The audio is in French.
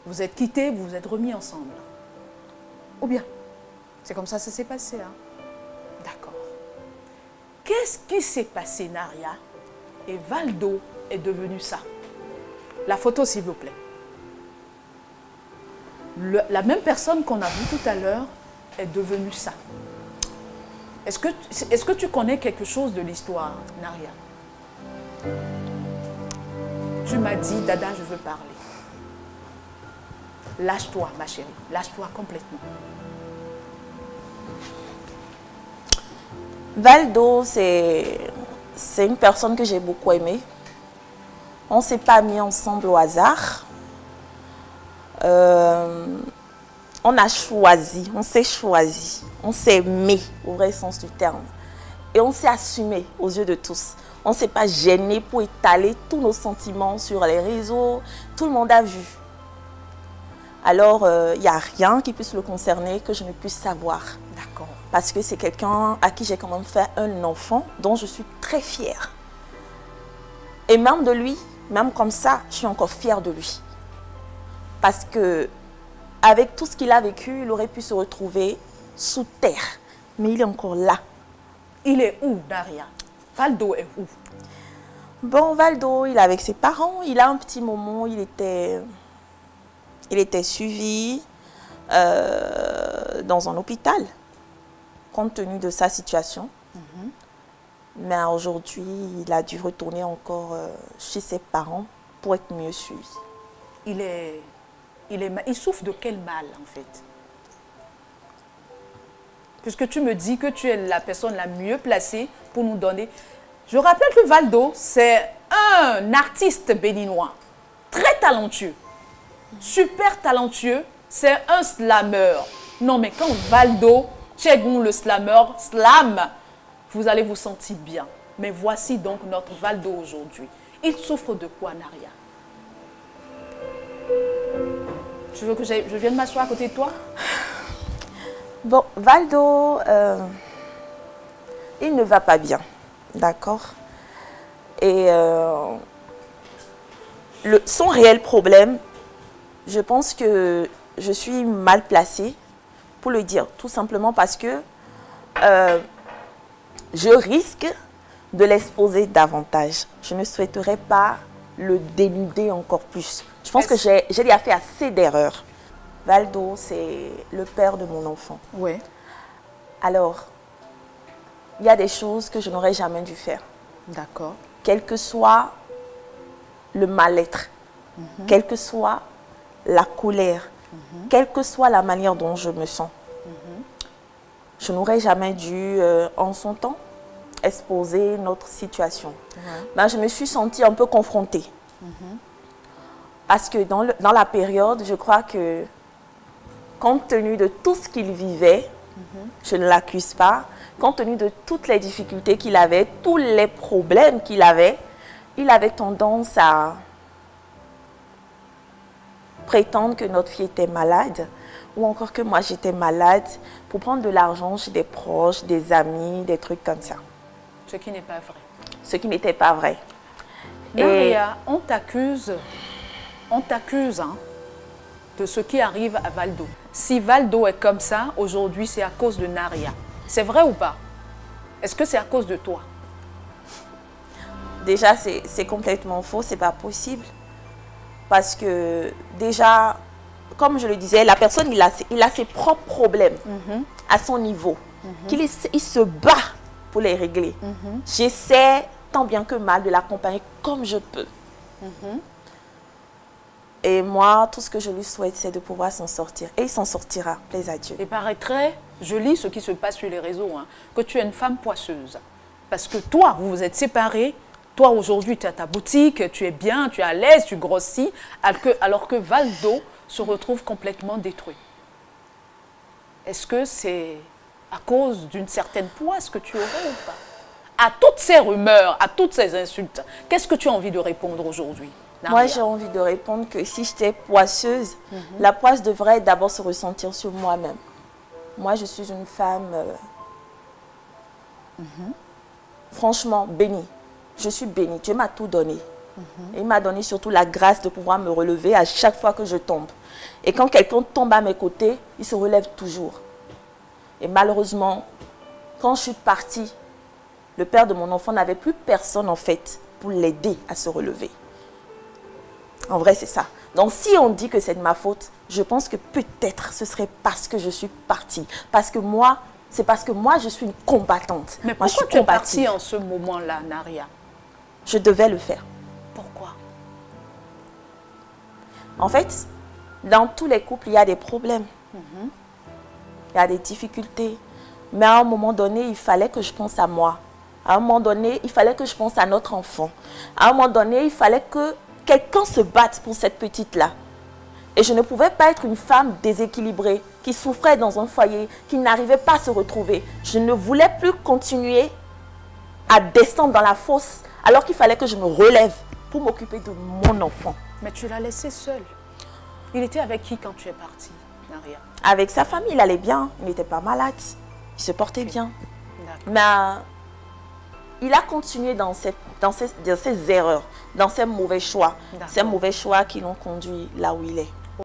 Vous êtes quittés, vous vous êtes remis ensemble. Ou bien, c'est comme ça que ça s'est passé. Hein? D'accord. Qu'est-ce qui s'est passé, Naria? Et Valdo est devenu ça. La photo, s'il vous plaît. La même personne qu'on a vue tout à l'heure est devenue ça. Est-ce que tu connais quelque chose de l'histoire, Naria? Tu m'as dit, Dada, je veux parler. Lâche-toi, ma chérie. Lâche-toi complètement. Valdo, c'est une personne que j'ai beaucoup aimée. On ne s'est pas mis ensemble au hasard. On a choisi, on s'est choisi, on s'est aimé au vrai sens du terme. Et on s'est assumé aux yeux de tous. On ne s'est pas gêné pour étaler tous nos sentiments sur les réseaux. Tout le monde a vu. Alors, il n'y a rien qui puisse le concerner que je ne puisse savoir. D'accord. Parce que c'est quelqu'un à qui j'ai quand même fait un enfant dont je suis très fière. Et même de lui, même comme ça, je suis encore fière de lui. Parce que avec tout ce qu'il a vécu, il aurait pu se retrouver sous terre. Mais il est encore là. Il est où, Naria? Valdo est où? Bon, Valdo, il est avec ses parents. Il a un petit moment, il était suivi dans un hôpital, compte tenu de sa situation. Mais aujourd'hui, il a dû retourner encore chez ses parents pour être mieux suivi. Il souffre de quel mal, en fait? Puisque tu me dis que tu es la personne la mieux placée pour nous donner. Je rappelle que Valdo, c'est un artiste béninois, très talentueux, super talentueux. C'est un slammer. Non, mais quand Valdo, Tchegoun le slammer, slam, vous allez vous sentir bien. Mais voici donc notre Valdo aujourd'hui. Il souffre de quoi, Naria? Tu veux que je vienne m'asseoir à côté de toi? Bon, Valdo, il ne va pas bien, d'accord? Et son réel problème, je pense que je suis mal placée pour le dire, tout simplement parce que je risque de l'exposer davantage. Je ne souhaiterais pas le dénuder encore plus. Je pense que j'ai déjà fait assez d'erreurs. Valdo, c'est le père de mon enfant. Oui. Alors, il y a des choses que je n'aurais jamais dû faire. D'accord. Quel que soit le mal-être, quelle que soit la colère, quelle que soit la manière dont je me sens, je n'aurais jamais dû, en son temps, exposer notre situation. Ben, je me suis sentie un peu confrontée. Parce que dans la période, je crois que, compte tenu de tout ce qu'il vivait, je ne l'accuse pas, compte tenu de toutes les difficultés qu'il avait, tous les problèmes qu'il avait, il avait tendance à prétendre que notre fille était malade, ou encore que moi j'étais malade, pour prendre de l'argent chez des proches, des amis, des trucs comme ça. Ce qui n'est pas vrai. Ce qui n'était pas vrai. Naria, on t'accuse hein, de ce qui arrive à Valdo. Si Valdo est comme ça, aujourd'hui, c'est à cause de Naria. C'est vrai ou pas? Est-ce que c'est à cause de toi? Déjà, c'est complètement faux, c'est pas possible. Parce que déjà, comme je le disais, la personne, il a ses propres problèmes à son niveau. Il se bat pour les régler. J'essaie tant bien que mal de l'accompagner comme je peux. Et moi, tout ce que je lui souhaite, c'est de pouvoir s'en sortir. Et il s'en sortira, plaise à Dieu. Il paraîtrait, je lis ce qui se passe sur les réseaux, hein, que tu es une femme poisseuse. Parce que toi, vous vous êtes séparés. Toi, aujourd'hui, tu as ta boutique, tu es bien, tu es à l'aise, tu grossis, alors que Valdo se retrouve complètement détruit. Est-ce que c'est à cause d'une certaine poisse que tu aurais ou pas? À toutes ces rumeurs, à toutes ces insultes, qu'est-ce que tu as envie de répondre aujourd'hui? Moi, j'ai envie de répondre que si j'étais poisseuse, la poisse devrait d'abord se ressentir sur moi-même. Moi, je suis une femme franchement bénie. Je suis bénie. Dieu m'a tout donné. Et il m'a donné surtout la grâce de pouvoir me relever à chaque fois que je tombe. Et quand quelqu'un tombe à mes côtés, il se relève toujours. Et malheureusement, quand je suis partie, le père de mon enfant n'avait plus personne en fait pour l'aider à se relever. En vrai, c'est ça. Donc si on dit que c'est de ma faute, je pense que peut-être ce serait parce que je suis partie. Parce que moi, c'est parce que moi je suis une combattante. Mais moi, je pourquoi suis tu es combative. partie en ce moment-là, Naria? Je devais le faire. Pourquoi? En fait, dans tous les couples, il y a des problèmes. Il y a des difficultés. Mais à un moment donné, il fallait que je pense à moi. À un moment donné, il fallait que je pense à notre enfant. À un moment donné, il fallait que quelqu'un se batte pour cette petite-là. Et je ne pouvais pas être une femme déséquilibrée, qui souffrait dans un foyer, qui n'arrivait pas à se retrouver. Je ne voulais plus continuer à descendre dans la fosse, alors qu'il fallait que je me relève pour m'occuper de mon enfant. Mais tu l'as laissé seul. Il était avec qui quand tu es partie, Naria? Avec sa famille, il allait bien. Il n'était pas malade. Il se portait bien. Mais il a continué dans ses erreurs, dans ses mauvais choix. Ces mauvais choix qui l'ont conduit là où il est.